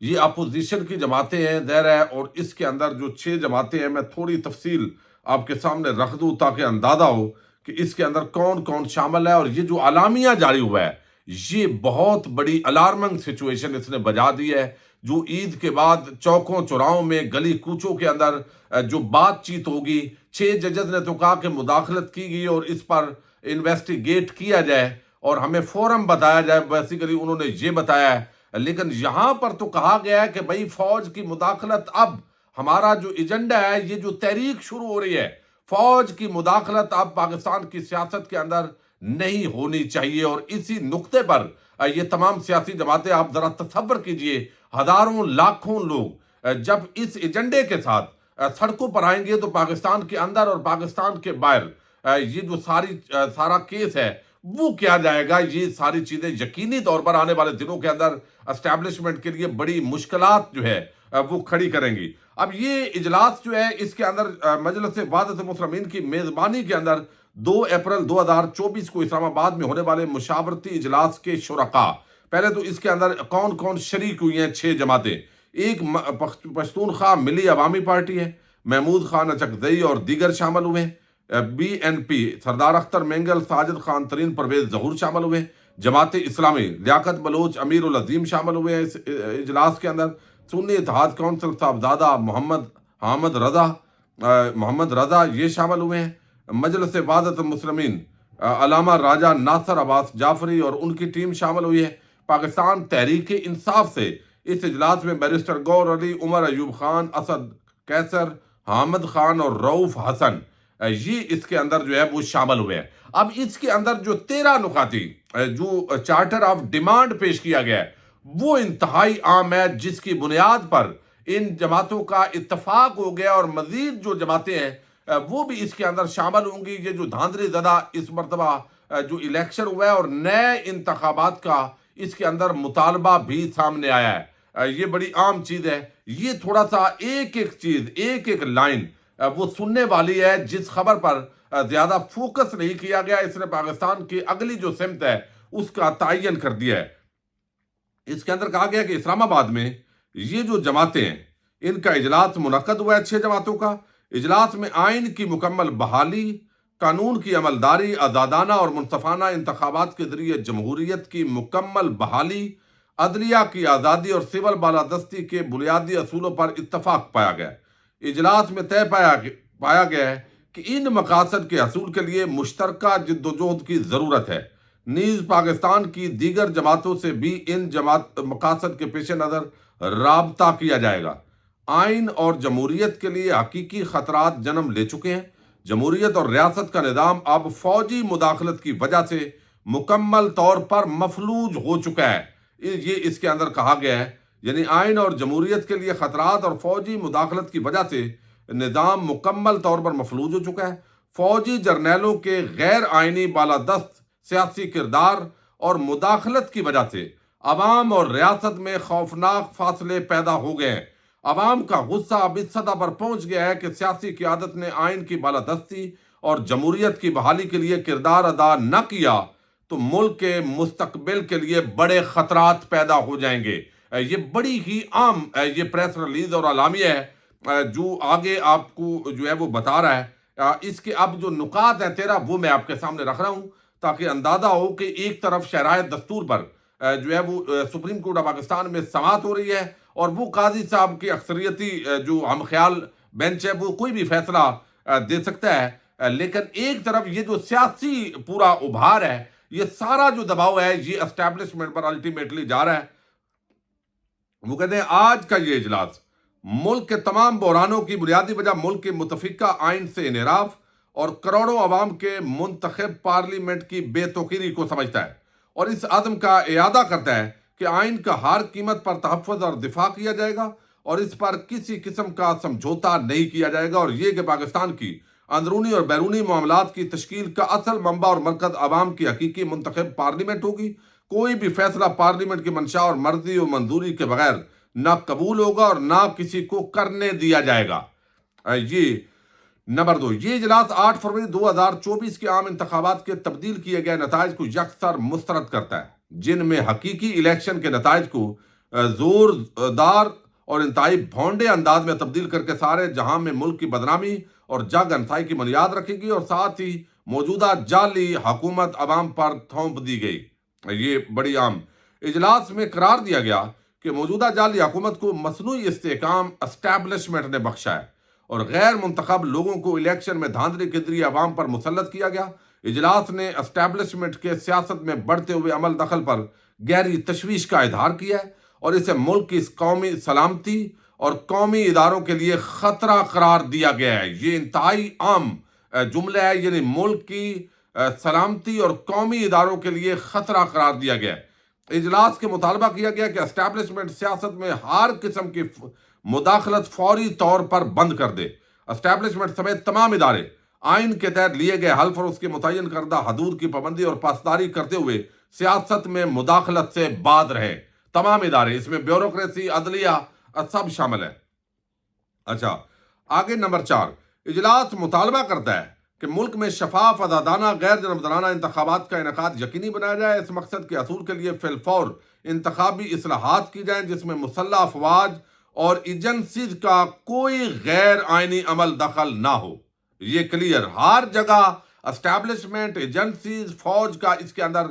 یہ اپوزیشن کی جماعتیں ہیں ظاہر ہے، اور اس کے اندر جو 6 جماعتیں ہیں، میں تھوڑی تفصیل آپ کے سامنے رکھ دوں تاکہ اندازہ ہو کہ اس کے اندر کون کون شامل ہے۔ اور یہ جو اعلامیہ جاری ہوا ہے، یہ بہت بڑی الارمنگ سچویشن اس نے بجا دی ہے۔ جو عید کے بعد چوکوں چوراہوں میں گلی کوچوں کے اندر جو بات چیت ہوگی، 6 ججز نے تو کہا کہ مداخلت کی گئی اور اس پر انویسٹیگیٹ کیا جائے اور ہمیں فورم بتایا جائے، بیسیکلی انہوں نے یہ بتایا ہے۔ لیکن یہاں پر تو کہا گیا ہے کہ بھئی فوج کی مداخلت، اب ہمارا جو ایجنڈا ہے، یہ جو تحریک شروع ہو رہی ہے، فوج کی مداخلت اب پاکستان کی سیاست کے اندر نہیں ہونی چاہیے۔ اور اسی نقطے پر یہ تمام سیاسی جماعتیں، آپ ذرا تصور کیجئے، ہزاروں لاکھوں لوگ جب اس ایجنڈے کے ساتھ سڑکوں پر آئیں گے تو پاکستان کے اندر اور پاکستان کے باہر یہ جو سارا کیس ہے وہ کیا جائے گا، یہ ساری چیزیں یقینی طور پر آنے والے دنوں کے اندر اسٹیبلشمنٹ کے لیے بڑی مشکلات جو ہے وہ کھڑی کریں گی۔ اب یہ اجلاس جو ہے، اس کے اندر مجلس وحدت المسلمین کی میزبانی کے اندر 2 اپریل 2024 کو اسلام آباد میں ہونے والے مشاورتی اجلاس کے شرکاء، پہلے تو اس کے اندر کون کون شریک ہوئی ہیں 6 جماعتیں۔ ایک پشتونخوا ملی عوامی پارٹی ہے، محمود خان اچکزئی اور دیگر شامل ہوئے ہیں۔ بی این پی سردار اختر مینگل، ساجد خان ترین، پرویز ظہور شامل ہوئے ہیں۔ جماعت اسلامی لیاقت بلوچ، امیر العظیم شامل ہوئے ہیں اس اجلاس کے اندر۔ سنی اتحاد کونسل صاحبزادہ محمد رضا یہ شامل ہوئے ہیں۔ مجلس وحدت المسلمین علامہ راجہ ناصر عباس جعفری اور ان کی ٹیم شامل ہوئی ہے۔ پاکستان تحریک انصاف سے اس اجلاس میں بیرسٹر گور علی، عمر ایوب خان، اسد کیسر، حامد خان اور رؤوف حسن، یہ اس کے اندر جو ہے وہ شامل ہوئے ہیں۔ اب اس کے اندر جو 13 نکاتی جو چارٹر آف ڈیمانڈ پیش کیا گیا ہے وہ انتہائی عام ہے، جس کی بنیاد پر ان جماعتوں کا اتفاق ہو گیا، اور مزید جو جماعتیں ہیں وہ بھی اس کے اندر شامل ہوں گی۔ یہ جو دھاندلی زدہ اس مرتبہ جو الیکشن ہوا ہے اور نئے انتخابات کا اس کے اندر مطالبہ بھی سامنے آیا ہے، یہ بڑی عام چیز ہے۔ یہ تھوڑا سا ایک چیز، ایک لائن وہ سننے والی ہے، جس خبر پر زیادہ فوکس نہیں کیا گیا، اس نے پاکستان کی اگلی جو سمت ہے اس کا تعین کر دیا ہے۔ اس کے اندر کہا گیا کہ اسلام آباد میں یہ جو جماعتیں ہیں ان کا اجلاس منعقد ہوا ہے، 6 جماعتوں کا۔ اجلاس میں آئین کی مکمل بحالی، قانون کی عملداری، آزادانہ اور منصفانہ انتخابات کے ذریعے جمہوریت کی مکمل بحالی، عدلیہ کی آزادی اور سول بالادستی کے بنیادی اصولوں پر اتفاق پایا گیا۔ اجلاس میں طے پایا گیا ہے کہ ان مقاصد کے حصول کے لیے مشترکہ جدوجہد کی ضرورت ہے، نیز پاکستان کی دیگر جماعتوں سے بھی ان مقاصد کے پیش نظر رابطہ کیا جائے گا۔ آئین اور جمہوریت کے لیے حقیقی خطرات جنم لے چکے ہیں۔ جمہوریت اور ریاست کا نظام اب فوجی مداخلت کی وجہ سے مکمل طور پر مفلوج ہو چکا ہے، یہ اس کے اندر کہا گیا ہے۔ یعنی آئین اور جمہوریت کے لیے خطرات اور فوجی مداخلت کی وجہ سے نظام مکمل طور پر مفلوج ہو چکا ہے۔ فوجی جرنیلوں کے غیر آئینی بالادست سیاسی کردار اور مداخلت کی وجہ سے عوام اور ریاست میں خوفناک فاصلے پیدا ہو گئے ہیں۔ عوام کا غصہ اب اس سطح پر پہنچ گیا ہے کہ سیاسی قیادت نے آئین کی بالادستی اور جمہوریت کی بحالی کے لیے کردار ادا نہ کیا تو ملک کے مستقبل کے لیے بڑے خطرات پیدا ہو جائیں گے۔ یہ بڑی ہی عام یہ پریس ریلیز اور اعلامیہ ہے جو آگے آپ کو جو ہے وہ بتا رہا ہے۔ اس کے اب جو نکات ہیں 13 وہ میں آپ کے سامنے رکھ رہا ہوں تاکہ اندازہ ہو کہ ایک طرف شرائع دستور پر جو ہے وہ سپریم کورٹ آف پاکستان میں سماعت ہو رہی ہے، اور وہ قاضی صاحب کی اکثریتی جو ہم خیال بینچ ہے وہ کوئی بھی فیصلہ دے سکتا ہے، لیکن ایک طرف یہ جو سیاسی پورا ابھار ہے، یہ سارا جو دباؤ ہے یہ اسٹیبلشمنٹ پر الٹیمیٹلی جا رہا ہے۔ وہ کہتے ہیں آج کا یہ اجلاس ملک کے تمام بحرانوں کی بنیادی وجہ ملک کے متفقہ آئین سے انحراف اور کروڑوں عوام کے منتخب پارلیمنٹ کی بے توقیری کو سمجھتا ہے، اور اس عزم کا اعادہ کرتا ہے کہ آئین کا ہر قیمت پر تحفظ اور دفاع کیا جائے گا اور اس پر کسی قسم کا سمجھوتا نہیں کیا جائے گا، اور یہ کہ پاکستان کی اندرونی اور بیرونی معاملات کی تشکیل کا اصل منبع اور مرکز عوام کی حقیقی منتخب پارلیمنٹ ہوگی۔ کوئی بھی فیصلہ پارلیمنٹ کی منشا اور مرضی و منظوری کے بغیر نہ قبول ہوگا اور نہ کسی کو کرنے دیا جائے گا۔ یہ نمبر 2، یہ اجلاس 8 فروری 2024 کے عام انتخابات کے تبدیل کیے گئے نتائج کو یکسر مسترد کرتا ہے، جن میں حقیقی الیکشن کے نتائج کو زوردار اور انتہائی بھونڈے انداز میں تبدیل کر کے سارے جہاں میں ملک کی بدنامی اور جگ انسائی کی بنیاد رکھے گی، اور ساتھ ہی موجودہ جعلی حکومت عوام پر تھوپ دی گئی۔ یہ بڑی عام اجلاس میں قرار دیا گیا کہ موجودہ جعلی حکومت کو مصنوعی استحکام اسٹیبلشمنٹ نے بخشا ہے اور غیر منتخب لوگوں کو الیکشن میں دھاندلی کے ذریعے عوام پر مسلط کیا گیا۔ اجلاس نے اسٹیبلشمنٹ کے سیاست میں بڑھتے ہوئے عمل دخل پر گہری تشویش کا اظہار کیا ہے اور اسے ملک کی قومی سلامتی اور قومی اداروں کے لیے خطرہ قرار دیا گیا ہے۔ یہ انتہائی عام جملہ ہے، یعنی ملک کی سلامتی اور قومی اداروں کے لیے خطرہ قرار دیا گیا ہے۔ اجلاس کے مطالبہ کیا گیا کہ اسٹیبلشمنٹ سیاست میں ہر قسم کی مداخلت فوری طور پر بند کر دے۔ اسٹیبلشمنٹ سمیت تمام ادارے آئین کے تحت لیے گئے حلف اور اس کے متعین کردہ حدود کی پابندی اور پاسداری کرتے ہوئے سیاست میں مداخلت سے باز رہے۔ تمام ادارے، اس میں بیوروکریسی، عدلیہ سب شامل ہے۔ اچھا، آگے نمبر 4، اجلاس مطالبہ کرتا ہے کہ ملک میں شفاف، آزادانہ، غیر جانبدارانہ انتخابات کا انعقاد یقینی بنایا جائے۔ اس مقصد کے حصول کے لیے فی الفور انتخابی اصلاحات کی جائیں جس میں مسلح افواج اور ایجنسیز کا کوئی غیر آئینی عمل دخل نہ ہو۔ یہ کلیئر، ہر جگہ اسٹیبلشمنٹ، ایجنسیز، فوج کا اس کے اندر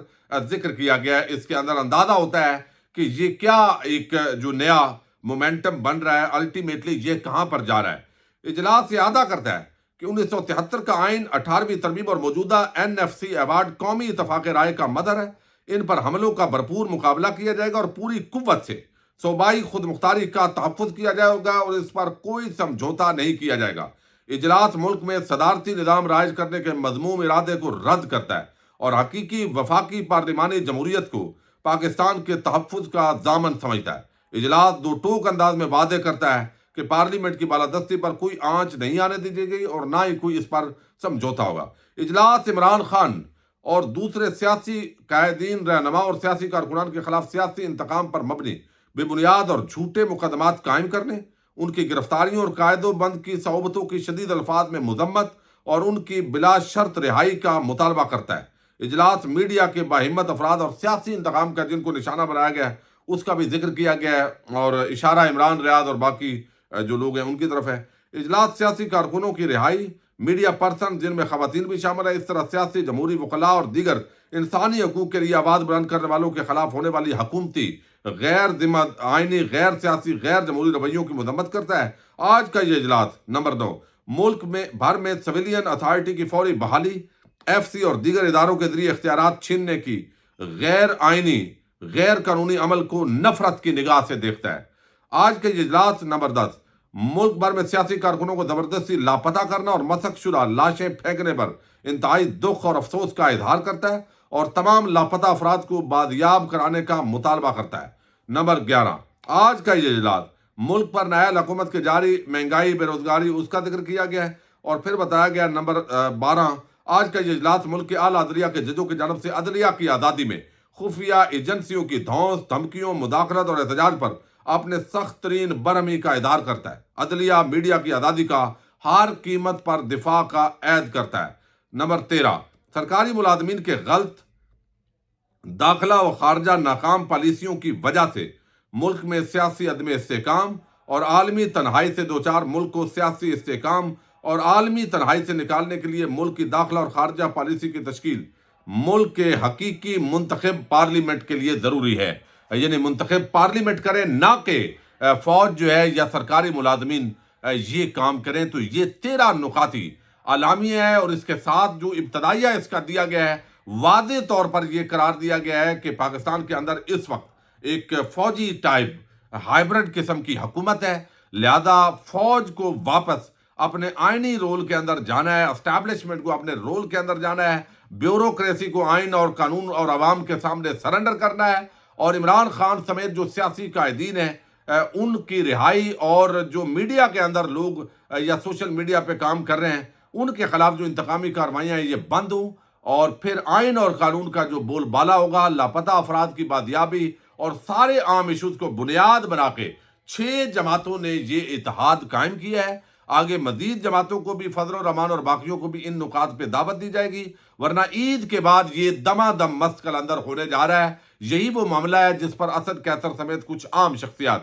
ذکر کیا گیا ہے۔ اس کے اندر اندازہ ہوتا ہے کہ یہ کیا ایک جو نیا مومنٹم بن رہا ہے، الٹیمیٹلی یہ کہاں پر جا رہا ہے۔ اجلاس یہ اعادہ کرتا ہے کہ 1973 کا آئین، 18ویں ترمیم اور موجودہ NFC ایوارڈ قومی اتفاق رائے کا مظہر ہے۔ ان پر حملوں کا بھرپور مقابلہ کیا جائے گا اور پوری قوت سے صوبائی خود مختاری کا تحفظ کیا جائے گا اور اس پر کوئی سمجھوتا نہیں کیا جائے گا۔ اجلاس ملک میں صدارتی نظام رائج کرنے کے مذموم ارادے کو رد کرتا ہے اور حقیقی وفاقی پارلیمانی جمہوریت کو پاکستان کے تحفظ کا ضامن سمجھتا ہے۔ اجلاس دو ٹوک انداز میں وعدے کرتا ہے کہ پارلیمنٹ کی بالادستی پر کوئی آنچ نہیں آنے دی جائے گی اور نہ ہی کوئی اس پر سمجھوتا ہوگا۔ اجلاس عمران خان اور دوسرے سیاسی قائدین، رہنما اور سیاسی کارکنان کے خلاف سیاسی انتقام پر مبنی بے بنیاد اور جھوٹے مقدمات قائم کرنے، ان کی گرفتاریوں اور قید و بند کی صعوبتوں کی شدید الفاظ میں مذمت اور ان کی بلا شرط رہائی کا مطالبہ کرتا ہے۔ اجلاس میڈیا کے باہمت افراد اور سیاسی انتقام کا جن کو نشانہ بنایا گیا ہے اس کا بھی ذکر کیا گیا ہے اور اشارہ عمران ریاض اور باقی جو لوگ ہیں ان کی طرف ہے۔ اجلاس سیاسی کارکنوں کی رہائی، میڈیا پرسن جن میں خواتین بھی شامل ہے، اس طرح سیاسی، جمہوری وکلاء اور دیگر انسانی حقوق کے لیے آواز بلند کرنے والوں کے خلاف ہونے والی حکومتی، غیر ذمہ آئینی، غیر سیاسی، غیر جمہوری رویوں کی مذمت کرتا ہے۔ آج کا یہ اجلاس نمبر 2 ملک میں بھر میں سویلین اتھارٹی کی فوری بحالی، FC اور دیگر اداروں کے ذریعے اختیارات چھیننے کی غیر آئینی، غیر قانونی عمل کو نفرت کی نگاہ سے دیکھتا ہے۔ آج کا یہ اجلاس نمبر 10 ملک بھر میں سیاسی کارکنوں کو زبردستی لاپتہ کرنا اور مسخ شدہ لاشیں پھینکنے پر انتہائی دکھ اور افسوس کا اظہار کرتا ہے اور تمام لاپتہ افراد کو بازیاب کرانے کا مطالبہ کرتا ہے۔ نمبر 11 آج کا یہ اجلاس ملک پر نائب حکومت کے جاری مہنگائی، بے روزگاری، اس کا ذکر کیا گیا ہے اور پھر بتایا گیا نمبر 12 آج کا یہ اجلاس ملک کے اعلیٰ عدلیہ کے ججوں کی جانب سے عدلیہ کی آزادی میں خفیہ ایجنسیوں کی دھونس، دھمکیوں، مداخلت اور احتجاج پر اپنے سخت ترین برہمی کا اظہار کرتا ہے۔ عدلیہ میڈیا کی آزادی کا ہر قیمت پر دفاع کا عہد کرتا ہے۔ نمبر 13 سرکاری ملازمین کے غلط داخلہ و خارجہ ناکام پالیسیوں کی وجہ سے ملک میں سیاسی عدم استحکام اور عالمی تنہائی سے دوچار ملک کو سیاسی استحکام اور عالمی تنہائی سے نکالنے کے لیے ملک کی داخلہ اور خارجہ پالیسی کی تشکیل ملک کے حقیقی منتخب پارلیمنٹ کے لیے ضروری ہے۔ یعنی منتخب پارلیمنٹ کریں، نہ کہ فوج جو ہے یا سرکاری ملازمین یہ کام کریں۔ تو یہ 13 نکاتی اعلامیہ ہے اور اس کے ساتھ جو ابتدائیہ اس کا دیا گیا ہے، واضح طور پر یہ قرار دیا گیا ہے کہ پاکستان کے اندر اس وقت ایک فوجی ٹائپ ہائبرڈ قسم کی حکومت ہے، لہذا فوج کو واپس اپنے آئینی رول کے اندر جانا ہے، اسٹیبلشمنٹ کو اپنے رول کے اندر جانا ہے، بیوروکریسی کو آئین اور قانون اور عوام کے سامنے سرنڈر کرنا ہے اور عمران خان سمیت جو سیاسی قائدین ہیں ان کی رہائی اور جو میڈیا کے اندر لوگ یا سوشل میڈیا پہ کام کر رہے ہیں ان کے خلاف جو انتقامی کارروائیاں ہیں یہ بند ہوں اور پھر آئین اور قانون کا جو بول بالا ہوگا، لاپتہ افراد کی بازیابی اور سارے عام ایشوز کو بنیاد بنا کے 6 جماعتوں نے یہ اتحاد قائم کیا ہے۔ آگے مزید جماعتوں کو بھی، فضل الرحمان اور باقیوں کو بھی ان نکات پہ دعوت دی جائے گی، ورنہ عید کے بعد یہ دما دم مست کلندر ہونے جا رہا ہے۔ یہی وہ معاملہ ہے جس پر اسد قیصر سمیت کچھ عام شخصیات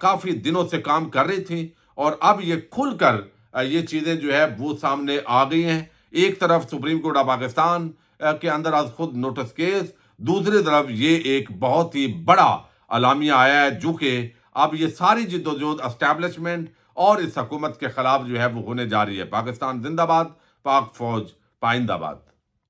کافی دنوں سے کام کر رہی تھیں، اور اب یہ کھل کر یہ چیزیں جو ہے وہ سامنے آ گئی ہیں۔ ایک طرف سپریم کورٹ آف پاکستان کے اندر از خود نوٹس کیس، دوسری طرف یہ ایک بہت ہی بڑا اعلامیہ آیا ہے جو کہ اب یہ ساری جدوجہد اسٹیبلشمنٹ اور اس حکومت کے خلاف جو ہے وہ ہونے جا رہی ہے۔ پاکستان زندہ باد، پاک فوج پائندہ باد۔